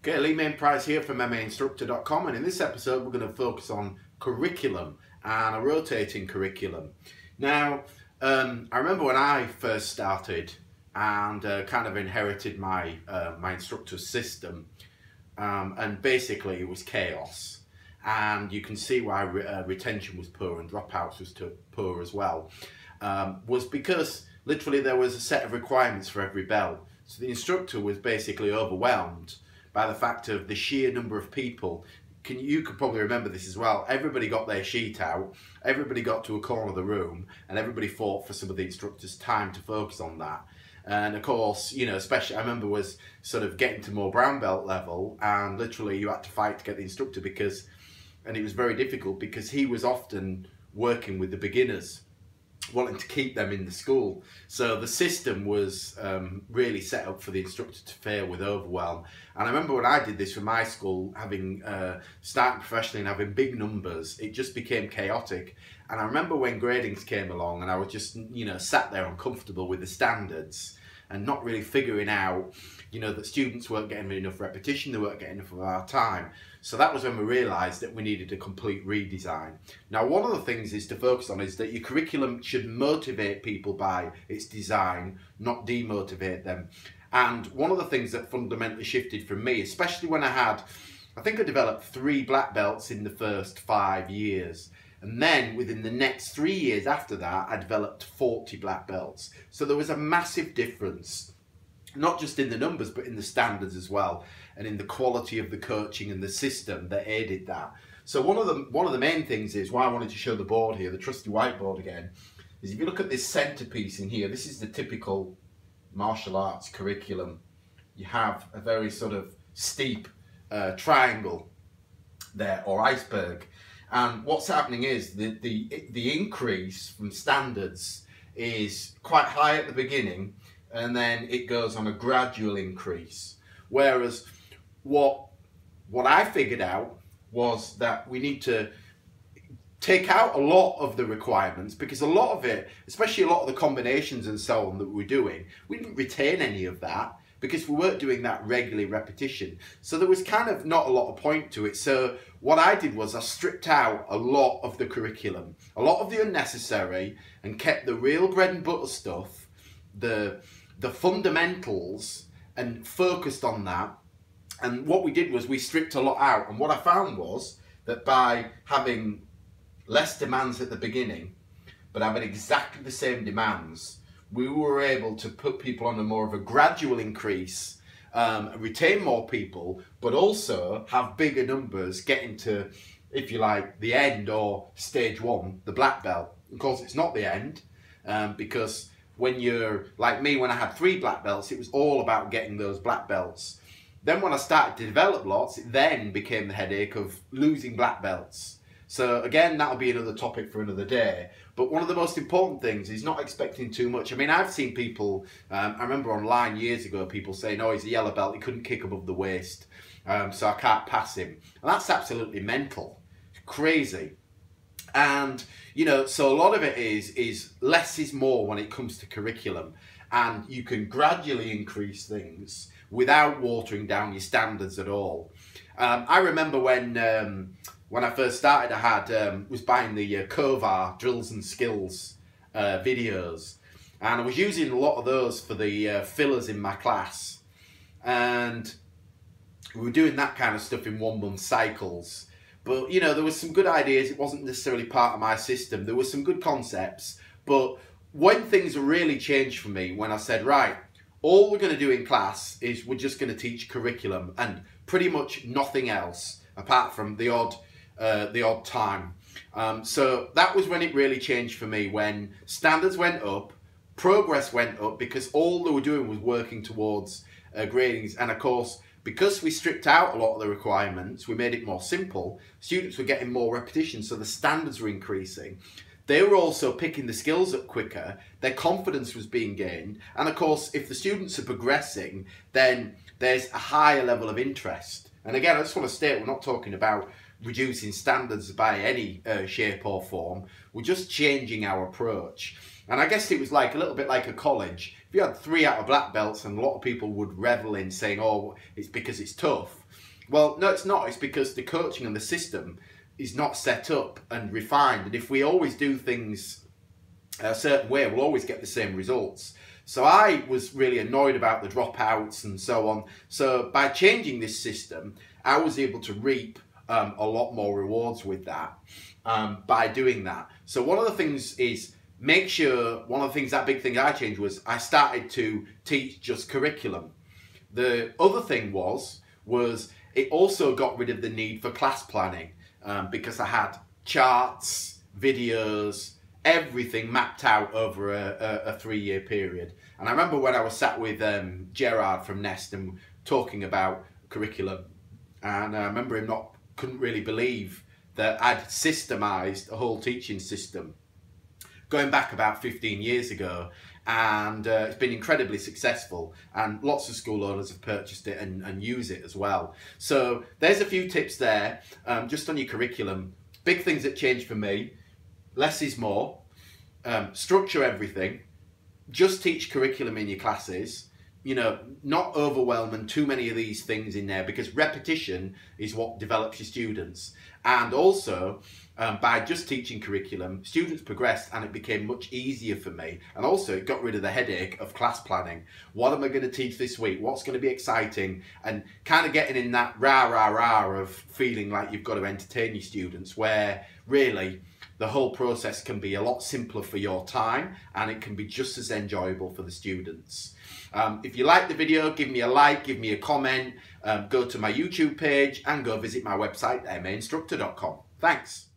Okay, Lee Mainprize here from MMAinstructor.com, and in this episode we're going to focus on curriculum and a rotating curriculum. Now, I remember when I first started and kind of inherited my instructor's system, and basically it was chaos. And you can see why retention was poor and dropouts was poor as well, was because literally there was a set of requirements for every bell. So the instructor was basically overwhelmed by the fact of the sheer number of people. You could probably remember this as well. Everybody got their sheet out, everybody got to a corner of the room, and everybody fought for some of the instructor's time to focus on that. And of course, you know, especially I remember was sort of getting to more brown belt level, and literally you had to fight to get the instructor and it was very difficult because he was often working with the beginners, wanting to keep them in the school. So the system was really set up for the instructor to fail with overwhelm. And I remember when I did this for my school, having started professionally and having big numbers, it just became chaotic. And I remember when gradings came along and I was just, you know, sat there uncomfortable with the standards and not really figuring out, you know, that students weren't getting enough repetition, they weren't getting enough of our time. So that was when we realised that we needed a complete redesign. Now, one of the things is to focus on is that your curriculum should motivate people by its design, not demotivate them. And one of the things that fundamentally shifted from me, especially when I think I developed 3 black belts in the first 5 years. And then within the next 3 years after that, I developed 40 black belts. So there was a massive difference, not just in the numbers, but in the standards as well, and in the quality of the coaching and the system that aided that. So one of the main things is why I wanted to show the board here, the trusty whiteboard again, is if you look at this centerpiece in here, this is the typical martial arts curriculum. You have a very sort of steep triangle there, or iceberg. And what's happening is the increase from standards is quite high at the beginning, and then it goes on a gradual increase. Whereas what I figured out was that we need to take out a lot of the requirements, because a lot of it, especially a lot of the combinations and so on that we're doing, we didn't retain any of that because we weren't doing that regularly repetition. So there was kind of not a lot of point to it. So what I did was I stripped out a lot of the curriculum, a lot of the unnecessary, and kept the real bread and butter stuff, the fundamentals, and focused on that. And what we did was we stripped a lot out. And what I found was that by having less demands at the beginning, but having exactly the same demands, we were able to put people on a more of a gradual increase, retain more people, but also have bigger numbers getting to, if you like, the end or stage 1, the black belt. Of course, it's not the end, because when you're like me, when I had 3 black belts, it was all about getting those black belts. Then when I started to develop lots, it then became the headache of losing black belts. So again, that'll be another topic for another day. But one of the most important things is not expecting too much. I mean, I've seen people, I remember online years ago, people saying, oh, he's a yellow belt, he couldn't kick above the waist, so I can't pass him. And that's absolutely mental, crazy. And, you know, so a lot of it is less is more when it comes to curriculum. And you can gradually increase things without watering down your standards at all. I remember when I first started, I was buying the Kovar drills and skills videos, and I was using a lot of those for the fillers in my class, and we were doing that kind of stuff in 1-month cycles. But you know, there was some good ideas. It wasn't necessarily part of my system. There were some good concepts, but when things really changed for me, when I said, right, all we're going to do in class is we're just going to teach curriculum and pretty much nothing else apart from the odd time. So that was when it really changed for me, when standards went up, progress went up, because all they were doing was working towards gradings. And of course, because we stripped out a lot of the requirements, we made it more simple, students were getting more repetition, so the standards were increasing. They were also picking the skills up quicker, their confidence was being gained, and of course, if the students are progressing, then there's a higher level of interest. And again, I just want to state, we're not talking about reducing standards by any shape or form, we're just changing our approach. And I guess it was like a little bit like a college. If you had 3 out of black belts, and a lot of people would revel in saying, oh, it's because it's tough. Well, no, it's not. It's because the coaching and the system is not set up and refined. And if we always do things a certain way, we'll always get the same results. So I was really annoyed about the dropouts and so on. So by changing this system, I was able to reap a lot more rewards with that by doing that. So one of the things is make sure, one of the things, that big thing I changed was I started to teach just curriculum. The other thing was it also got rid of the need for class planning because I had charts, videos, everything mapped out over a 3-year period. And I remember when I was sat with Gerard from Nest and talking about curriculum, and I remember him couldn't really believe that I'd systemized a whole teaching system going back about 15 years ago, and it's been incredibly successful, and lots of school owners have purchased it and use it as well. So there's a few tips there just on your curriculum. Big things that changed for me: less is more, structure everything, just teach curriculum in your classes, you know, not overwhelming too many of these things in there, because repetition is what develops your students. And also by just teaching curriculum, students progressed and it became much easier for me. And also it got rid of the headache of class planning. What am I going to teach this week? What's going to be exciting? And kind of getting in that rah of feeling like you've got to entertain your students, where really the whole process can be a lot simpler for your time and it can be just as enjoyable for the students. If you like the video, give me a like, give me a comment, go to my YouTube page and go visit my website, maininstructor.com. Thanks.